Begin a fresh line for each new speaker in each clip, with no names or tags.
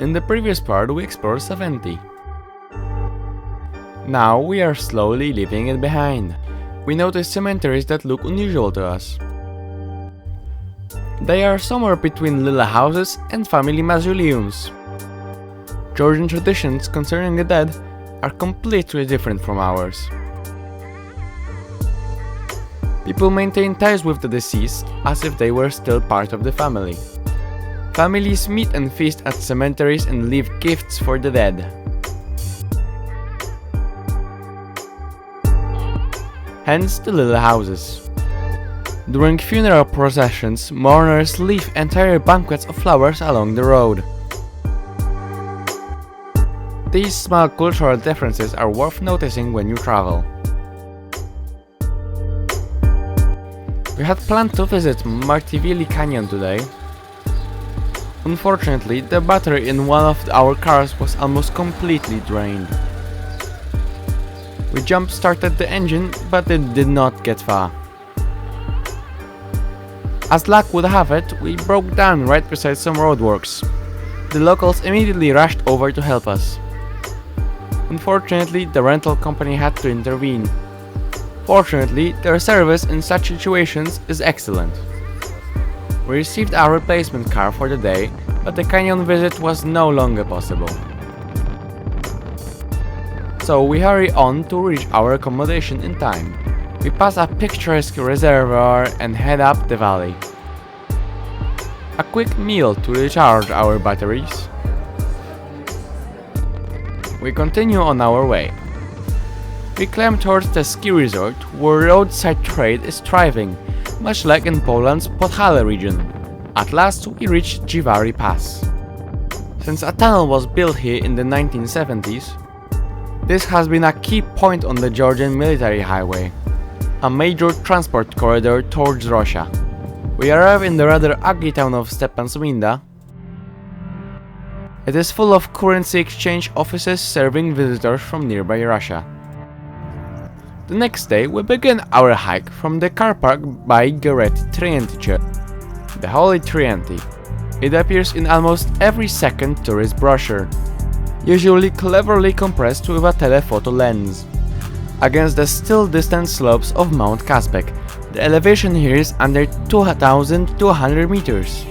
In the previous part we explored 70. Now we are slowly leaving it behind. We notice cemeteries that look unusual to us. They are somewhere between little houses and family mausoleums. Georgian traditions concerning the dead are completely different from ours. People maintain ties with the deceased as if they were still part of the family. Families meet and feast at cemeteries and leave gifts for the dead. Hence the little houses. During funeral processions, mourners leave entire banquets of flowers along the road. These small cultural differences are worth noticing when you travel. We had planned to visit Martivili Canyon today. Unfortunately, the battery in one of our cars was almost completely drained. We jump-started the engine, but it did not get far. As luck would have it, we broke down right beside some roadworks. The locals immediately rushed over to help us. Unfortunately, the rental company had to intervene. Fortunately, their service in such situations is excellent. We received our replacement car for the day, but the canyon visit was no longer possible. So we hurry on to reach our accommodation in time. We pass a picturesque reservoir and head up the valley. A quick meal to recharge our batteries. We continue on our way. We climb towards the ski resort where roadside trade is thriving, much like in Poland's Podhale region. At last we reach Jvari Pass. Since a tunnel was built here in the 1970s, this has been a key point on the Georgian military highway, a major transport corridor towards Russia. We arrive in the rather ugly town of Stepansminda. It is full of currency exchange offices serving visitors from nearby Russia. The next day we begin our hike from the car park by Gereti Trienti Church, the Holy Trienti. It appears in almost every second tourist brochure, usually cleverly compressed with a telephoto lens. Against the still distant slopes of Mount Kazbek, the elevation here is under 2,200 meters.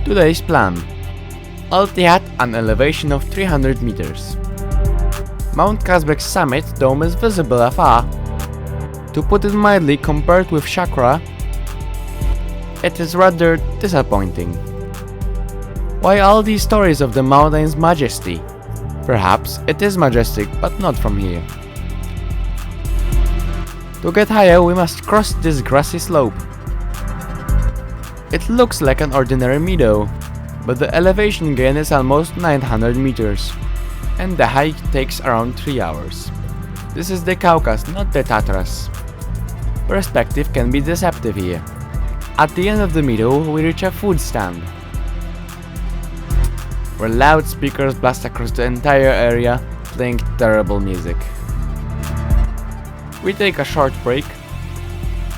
Today's plan: Altihut, an elevation of 300 meters. Mount Kazbek's summit dome is visible afar. To put it mildly, compared with Chakra, it is rather disappointing. Why all these stories of the mountain's majesty? Perhaps it is majestic, but not from here. To get higher, we must cross this grassy slope. It looks like an ordinary meadow, but the elevation gain is almost 900 meters, and the hike takes around 3 hours. This is the Caucasus, not the Tatras. Perspective can be deceptive here. At the end of the meadow, we reach a food stand, where loudspeakers blast across the entire area, playing terrible music. We take a short break,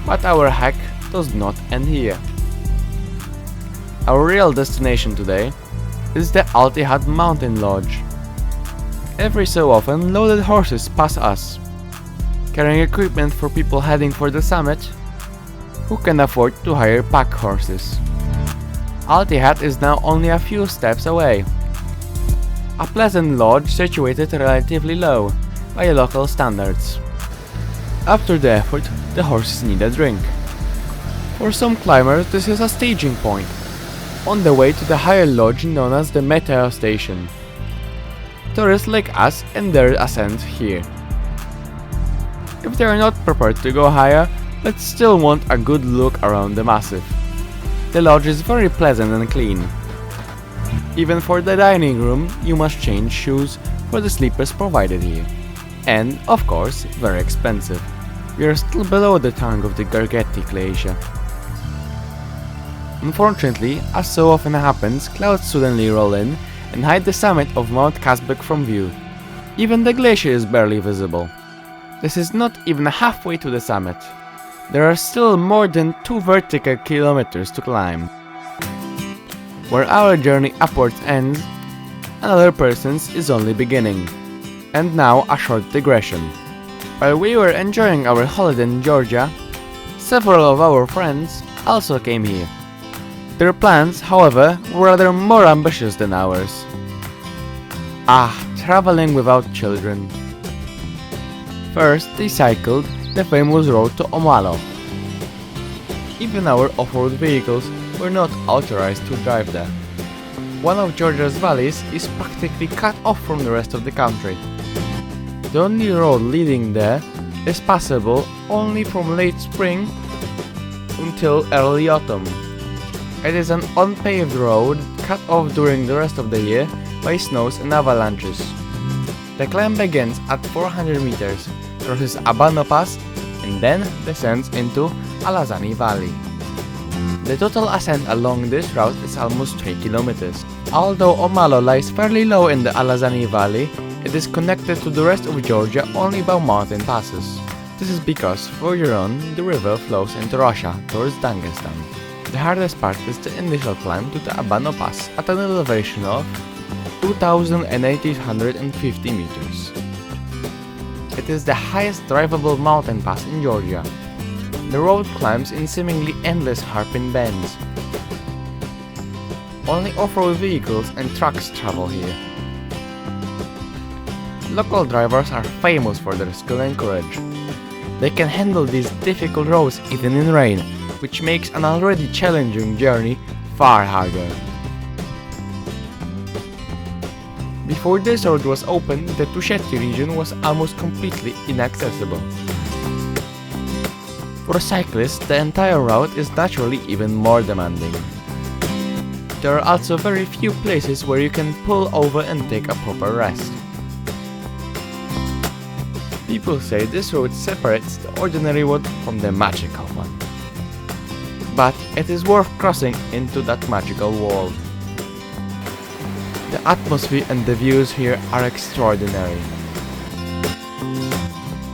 but our hike does not end here. Our real destination today is the Altihut Mountain Lodge. Every so often, loaded horses pass us, carrying equipment for people heading for the summit who can afford to hire pack horses. Altihut is now only a few steps away. A pleasant lodge situated relatively low by local standards. After the effort, the horses need a drink. For some climbers, this is a staging point, on the way to the higher lodge known as the Meteo Station. Tourists like us end their ascent here. If they are not prepared to go higher, but still want a good look around the massif. The lodge is very pleasant and clean. Even for the dining room, you must change shoes for the sleepers provided here. And, of course, very expensive. We are still below the tongue of the Gergeti glacier. Unfortunately, as so often happens, clouds suddenly roll in and hide the summit of Mount Kazbek from view. Even the glacier is barely visible. This is not even halfway to the summit. There are still more than 2 vertical kilometers to climb. Where our journey upwards ends, another person's is only beginning. And now a short digression. While we were enjoying our holiday in Georgia, several of our friends also came here. Their plans, however, were rather more ambitious than ours. Traveling without children. First, they cycled the famous road to Omalo. Even our off-road vehicles were not authorized to drive there. One of Georgia's valleys is practically cut off from the rest of the country. The only road leading there is passable only from late spring until early autumn. It is an unpaved road cut off during the rest of the year by snows and avalanches. The climb begins at 400 meters, crosses Abano Pass, and then descends into Alazani Valley. The total ascent along this route is almost 3 kilometers. Although Omalo lies fairly low in the Alazani Valley, it is connected to the rest of Georgia only by mountain passes. This is because further on, the river flows into Russia towards Dagestan. The hardest part is the initial climb to the Abano Pass at an elevation of 2,850 meters. It is the highest drivable mountain pass in Georgia. The road climbs in seemingly endless hairpin bends. Only off-road vehicles and trucks travel here. Local drivers are famous for their skill and courage. They can handle these difficult roads even in rain, which makes an already challenging journey far harder. Before this road was open, the Tusheti region was almost completely inaccessible. For cyclists, the entire route is naturally even more demanding. There are also very few places where you can pull over and take a proper rest. People say this road separates the ordinary one from the magical one. But it is worth crossing into that magical world. The atmosphere and the views here are extraordinary.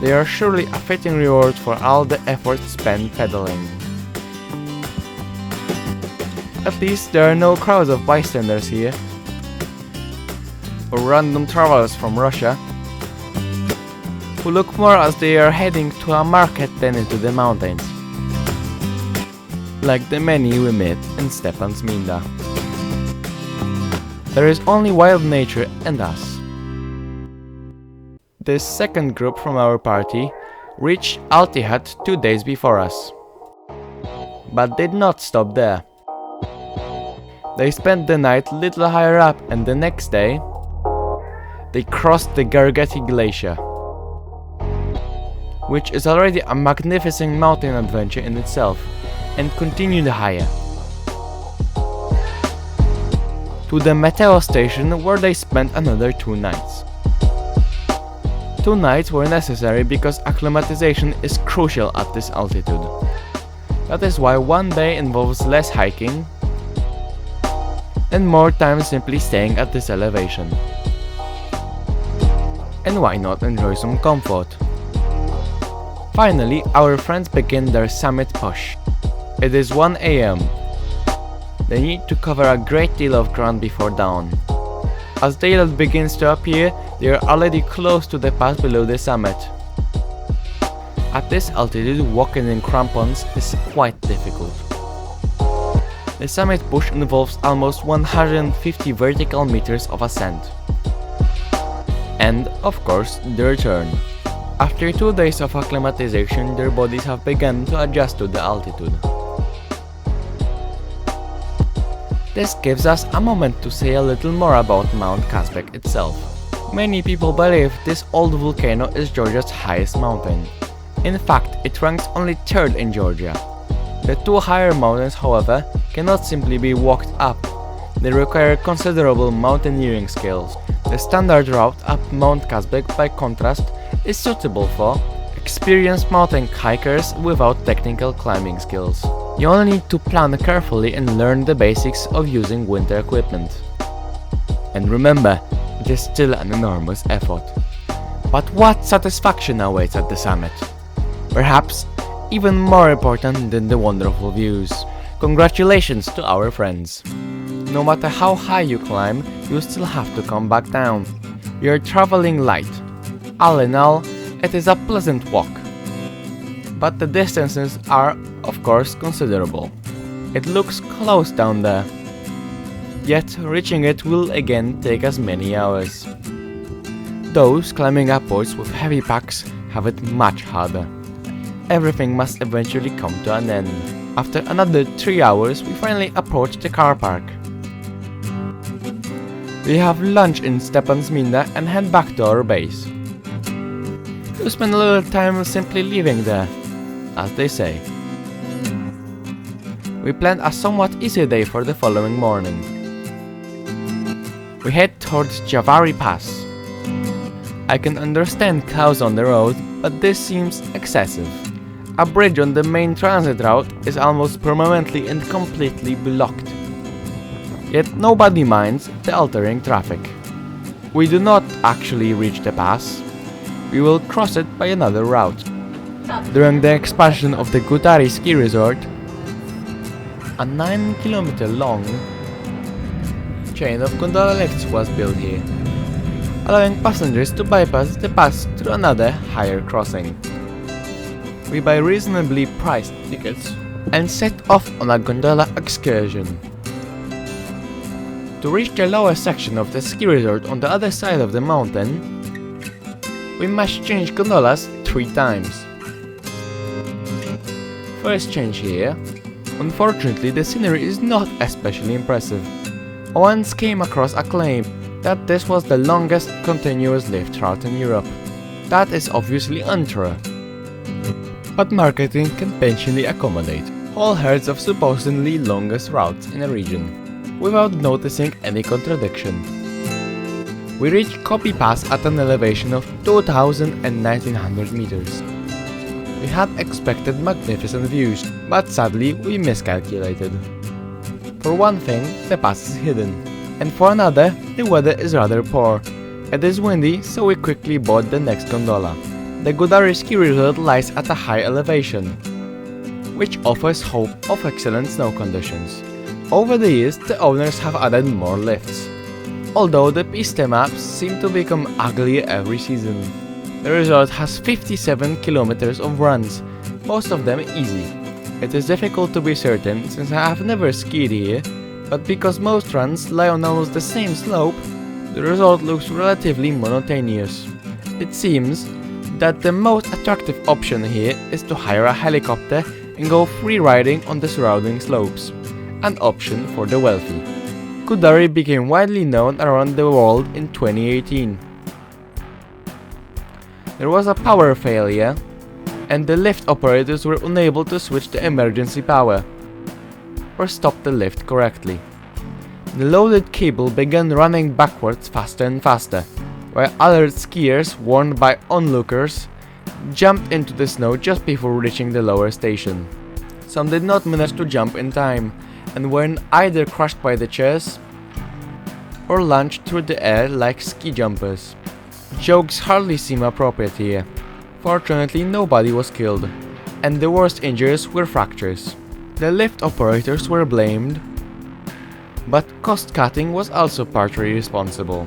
They are surely a fitting reward for all the effort spent pedaling. At least there are no crowds of bystanders here, or random travelers from Russia, who look more as they are heading to a market than into the mountains, like the many we met in Stepan's Minda. There is only wild nature and us. This second group from our party reached Altihut 2 days before us, but did not stop there. They spent the night little higher up, and the next day they crossed the Gergeti Glacier, which is already a magnificent mountain adventure in itself, and continued higher to the Meteo station, where they spent another 2 nights. 2 nights were necessary because acclimatization is crucial at this altitude. That is why 1 day involves less hiking and more time simply staying at this elevation. And why not enjoy some comfort? Finally, our friends begin their summit push. It is 1 AM. They need to cover a great deal of ground before dawn. As daylight begins to appear, they are already close to the pass below the summit. At this altitude, walking in crampons is quite difficult. The summit push involves almost 150 vertical meters of ascent. And, of course, the return. After 2 days of acclimatization, their bodies have begun to adjust to the altitude. This gives us a moment to say a little more about Mount Kazbek itself. Many people believe this old volcano is Georgia's highest mountain. In fact, it ranks only 3rd in Georgia. The 2 higher mountains, however, cannot simply be walked up. They require considerable mountaineering skills. The standard route up Mount Kazbek, by contrast, is suitable for experienced mountain hikers without technical climbing skills. You only need to plan carefully and learn the basics of using winter equipment. And remember, it is still an enormous effort. But what satisfaction awaits at the summit? Perhaps even more important than the wonderful views. Congratulations to our friends. No matter how high you climb, you still have to come back down. You're traveling light. All in all, it is a pleasant walk. But the distances are, of course, considerable. It looks close down there. Yet reaching it will again take us many hours. Those climbing upwards with heavy packs have it much harder. Everything must eventually come to an end. After another 3 hours, we finally approach the car park. We have lunch in Stepan's Mina and head back to our base. We spend a little time simply living there, as they say. We planned a somewhat easy day for the following morning. We head towards Jvari Pass. I can understand cows on the road, but this seems excessive. A bridge on the main transit route is almost permanently and completely blocked. Yet nobody minds the altering traffic. We do not actually reach the pass. We will cross it by another route. During the expansion of the Gudauri ski resort, a 9-kilometer long chain of gondola lifts was built here, allowing passengers to bypass the pass through another higher crossing. We buy reasonably priced tickets and set off on a gondola excursion. To reach the lower section of the ski resort on the other side of the mountain, we must change gondolas 3 times. First change here. Unfortunately, the scenery is not especially impressive. I once came across a claim that this was the longest continuous lift route in Europe. That is obviously untrue. But marketing can patiently accommodate whole herds of supposedly longest routes in a region, without noticing any contradiction. We reach Kobi Pass at an elevation of 2,1900 meters. We had expected magnificent views, but sadly we miscalculated. For one thing, the pass is hidden, and for another, the weather is rather poor. It is windy, so we quickly board the next gondola. The Gudauri ski resort lies at a high elevation, which offers hope of excellent snow conditions. Over the years, the owners have added more lifts, although the piste maps seem to become uglier every season. The resort has 57 kilometers of runs, most of them easy. It is difficult to be certain since I have never skied here, but because most runs lie on almost the same slope, the resort looks relatively monotonous. It seems that the most attractive option here is to hire a helicopter and go free riding on the surrounding slopes, an option for the wealthy. Gudauri became widely known around the world in 2018. There was a power failure, and the lift operators were unable to switch the emergency power or stop the lift correctly. The loaded cable began running backwards faster and faster, while other skiers, warned by onlookers, jumped into the snow just before reaching the lower station. Some did not manage to jump in time, and were either crushed by the chairs or launched through the air like ski jumpers. Jokes hardly seem appropriate here. Fortunately, nobody was killed, and the worst injuries were fractures. The lift operators were blamed, but cost-cutting was also partly responsible.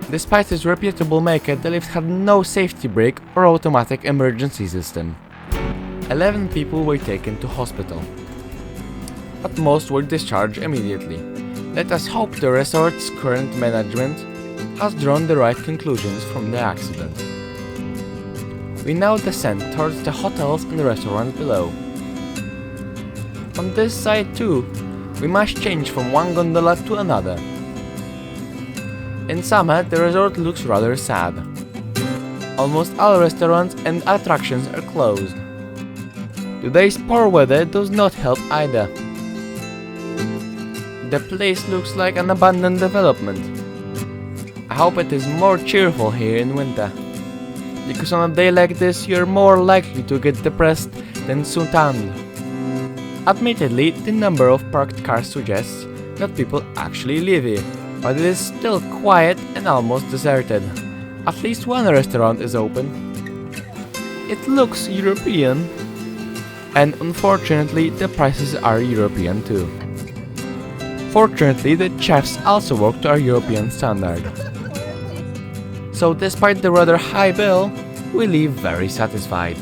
Despite its reputable maker, the lift had no safety brake or automatic emergency system. 11 people were taken to hospital, but most were discharged immediately. Let us hope the resort's current management has drawn the right conclusions from the accident. We now descend towards the hotels and restaurants below. On this side too, we must change from one gondola to another. In summer, the resort looks rather sad. Almost all restaurants and attractions are closed. Today's poor weather does not help either. The place looks like an abandoned development. I hope it is more cheerful here in winter, because on a day like this you're more likely to get depressed than suntanned. Admittedly, the number of parked cars suggests that people actually live here, but it is still quiet and almost deserted. At least one restaurant is open. It looks European, and unfortunately the prices are European too. Fortunately, the chefs also work to our European standard. So despite the rather high bill, we leave very satisfied.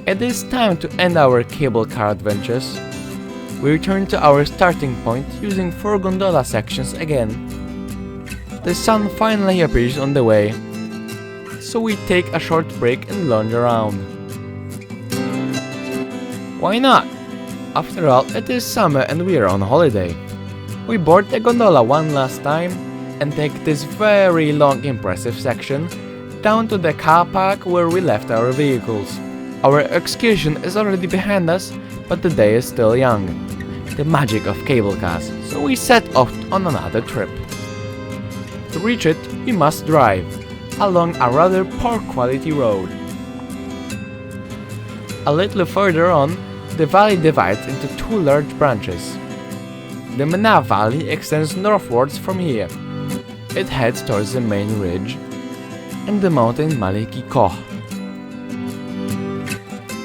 It is time to end our cable car adventures. We return to our starting point using 4 gondola sections again. The sun finally appears on the way, so we take a short break and lounge around. Why not? After all, it is summer and we are on holiday. We board the gondola one last time and take this very long impressive section down to the car park where we left our vehicles. Our excursion is already behind us, but the day is still young. The magic of cable cars, so we set off on another trip. To reach it, we must drive along a rather poor quality road. A little further on, the valley divides into 2 large branches. The Mena Valley extends northwards from here. It heads towards the main ridge and the mountain Maliki Koh,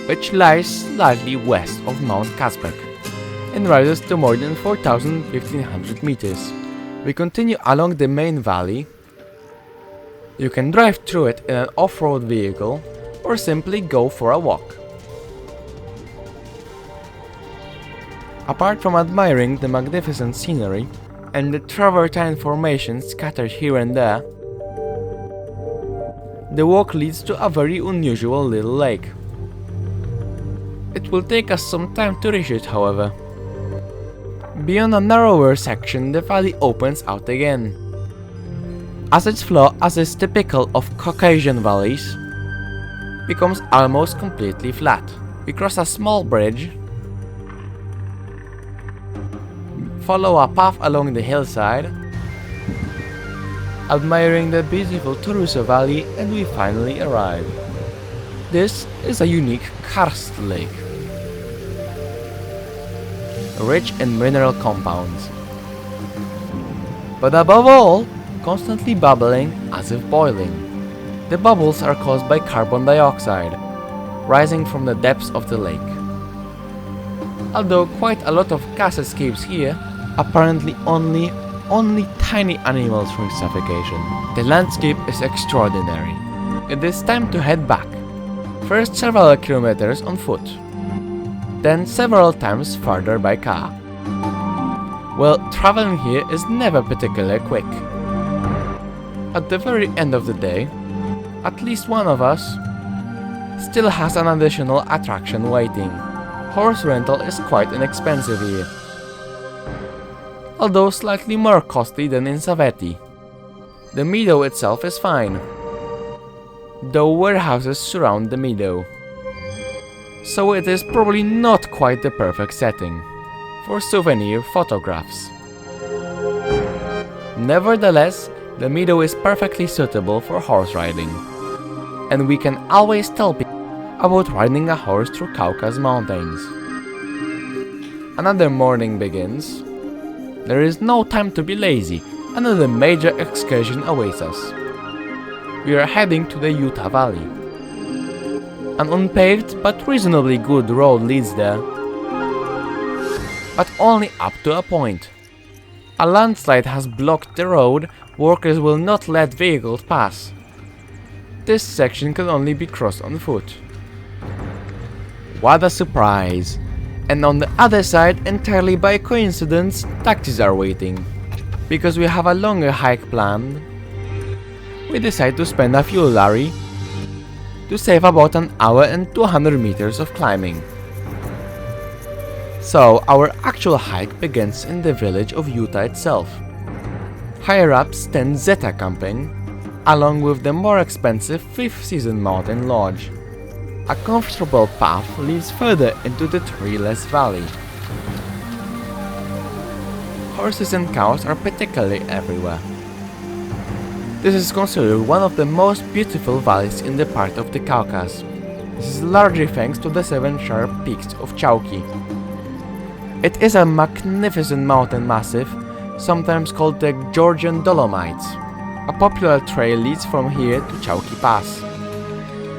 which lies slightly west of Mount Kazbek and rises to more than 4,500 meters. We continue along the main valley. You can drive through it in an off-road vehicle or simply go for a walk. Apart from admiring the magnificent scenery and the travertine formations scattered here and there, the walk leads to a very unusual little lake. It will take us some time to reach it, however. Beyond a narrower section, the valley opens out again. As its flow, as is typical of Caucasian valleys, becomes almost completely flat. We cross a small bridge, follow a path along the hillside, admiring the beautiful Truso Valley, and we finally arrive. This is a unique karst lake, rich in mineral compounds, but above all, constantly bubbling as if boiling. The bubbles are caused by carbon dioxide, rising from the depths of the lake. Although quite a lot of gas escapes here, apparently only tiny animals from suffocation. The landscape is extraordinary. It is time to head back. First several kilometers on foot, then several times further by car. Well, traveling here is never particularly quick. At the very end of the day, at least one of us still has an additional attraction waiting. Horse rental is quite inexpensive here, although slightly more costly than in Saveti. The meadow itself is fine, though warehouses surround the meadow, so it is probably not quite the perfect setting for souvenir photographs. Nevertheless, the meadow is perfectly suitable for horse riding, and we can always tell people about riding a horse through Caucasus mountains. Another morning begins. There is no time to be lazy. Another major excursion awaits us. We are heading to the Juta Valley. An unpaved but reasonably good road leads there, but only up to a point. A landslide has blocked the road. Workers will not let vehicles pass. This section can only be crossed on foot. What a surprise! And on the other side, entirely by coincidence, taxis are waiting. Because we have a longer hike planned, we decide to spend a few lari to save about an hour and 200 meters of climbing. So our actual hike begins in the village of Juta itself. Higher up stands Zeta camping, along with the more expensive 5th season mountain lodge. A comfortable path leads further into the treeless valley. Horses and cows are particularly everywhere. This is considered one of the most beautiful valleys in the part of the Caucasus. This is largely thanks to the 7 sharp peaks of Chaukhi. It is a magnificent mountain massif, sometimes called the Georgian Dolomites. A popular trail leads from here to Chaukhi Pass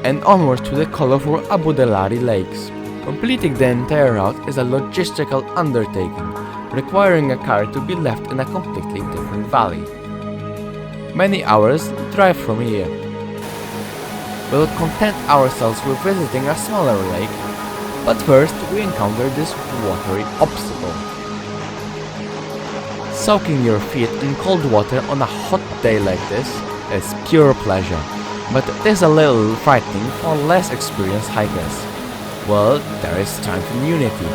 and onwards to the colorful Abu Delari lakes. Completing the entire route is a logistical undertaking, requiring a car to be left in a completely different valley. Many hours drive from here. We'll content ourselves with visiting a smaller lake, but first we encounter this watery obstacle. Soaking your feet in cold water on a hot day like this is pure pleasure, but it is a little frightening for less experienced hikers. Well, there is strength in unity.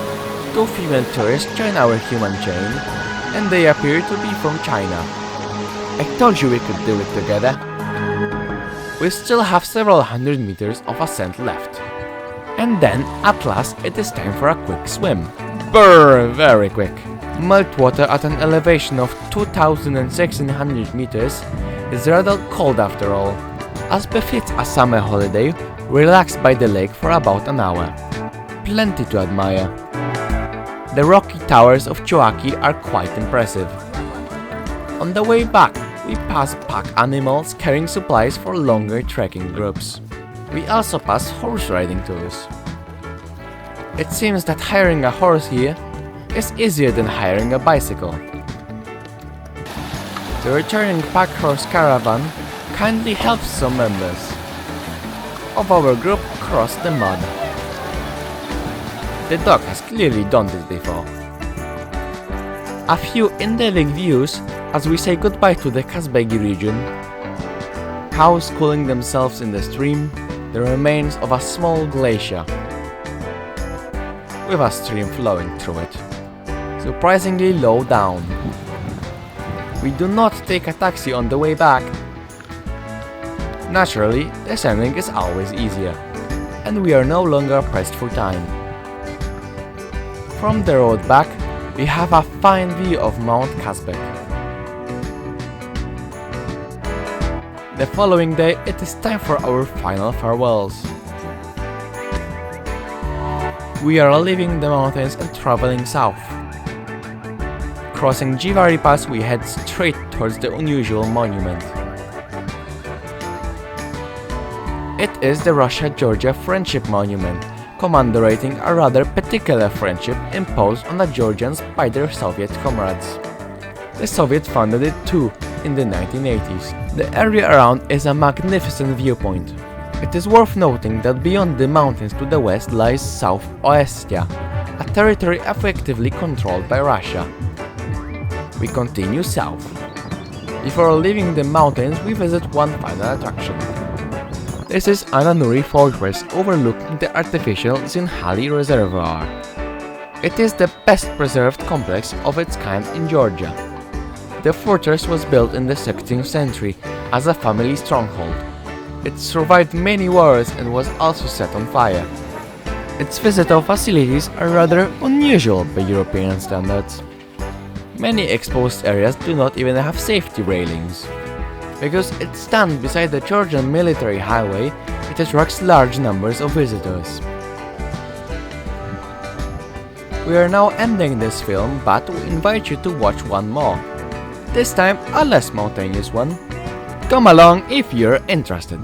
2 female tourists join our human chain, and they appear to be from China. I told you we could do it together. We still have several hundred meters of ascent left. And then, at last, it is time for a quick swim. Brrr, very quick. Meltwater at an elevation of 2,1600 meters is rather cold after all. As befits a summer holiday, we relaxed by the lake for about an hour. Plenty to admire. The rocky towers of Chaukhi are quite impressive. On the way back, we pass pack animals carrying supplies for longer trekking groups. We also pass horse riding tours. It seems that hiring a horse here is easier than hiring a bicycle. The returning pack horse caravan kindly helps some members of our group cross the mud. The dog has clearly done this before. A few idyllic views as we say goodbye to the Kazbegi region. Cows cooling themselves in the stream, the remains of a small glacier, with a stream flowing through it, surprisingly low down. We do not take a taxi on the way back. Naturally, descending is always easier, and we are no longer pressed for time. From the road back, we have a fine view of Mount Kazbek. The following day, it is time for our final farewells. We are leaving the mountains and traveling south. Crossing Jvari Pass, we head straight towards the unusual monument. It is the Russia-Georgia Friendship Monument, commemorating a rather particular friendship imposed on the Georgians by their Soviet comrades. The Soviets founded it too in the 1980s. The area around is a magnificent viewpoint. It is worth noting that beyond the mountains to the west lies South Ossetia, a territory effectively controlled by Russia. We continue south. Before leaving the mountains, we visit one final attraction. This is Ananuri Fortress overlooking the artificial Zinhali Reservoir. It is the best preserved complex of its kind in Georgia. The fortress was built in the 16th century as a family stronghold. It survived many wars and was also set on fire. Its visitor facilities are rather unusual by European standards. Many exposed areas do not even have safety railings. Because it stands beside the Georgian military highway, it attracts large numbers of visitors. We are now ending this film, but we invite you to watch one more. This time a less mountainous one. Come along if you're interested.